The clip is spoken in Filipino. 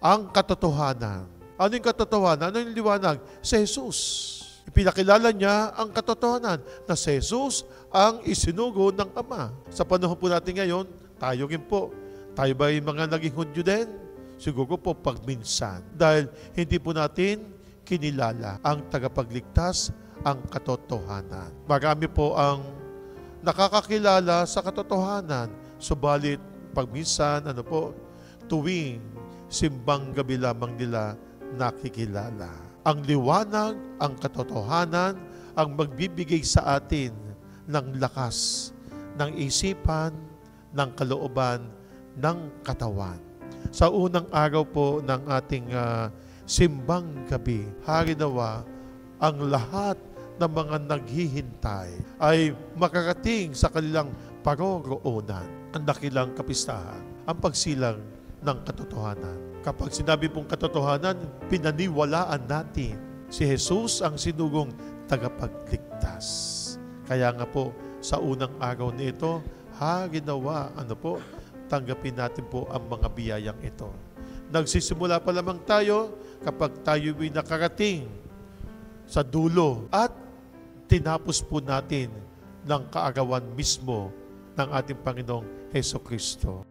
ang katotohanan. Ano yung katotohanan? Ano yung liwanag? Si Jesus. Ipinakilala niya ang katotohanan na si Jesus ang isinugo ng Ama. Sa panahon po natin ngayon, tayo rin po. Tayo ba yung mga naging Hudyo din? Siguro po pagminsan. Dahil hindi po natin kinilala ang tagapagligtas, ang katotohanan. Marami po ang nakakakilala sa katotohanan. Subalit, pagminsan, tuwing simbang gabi lamang nila nakikilala. Ang liwanag, ang katotohanan, ang magbibigay sa atin ng lakas, ng isipan, ng kalooban, ng katawan. Sa unang araw po ng ating simbang gabi, harinawa ang lahat ng mga naghihintay ay makarating sa kanilang paroroonan, ang dakilang kapistahan, ang pagsilang ng katotohanan. Kapag sinabi pong katotohanan, pinaniwalaan natin si Jesus ang sinugong tagapagligtas. Kaya nga po, sa unang araw nito, ginawa, tanggapin natin po ang mga biyayang ito. Nagsisimula pa lamang tayo kapag tayo ay nakarating sa dulo at tinapos po natin ng kaarawan mismo ng ating Panginoong Hesukristo.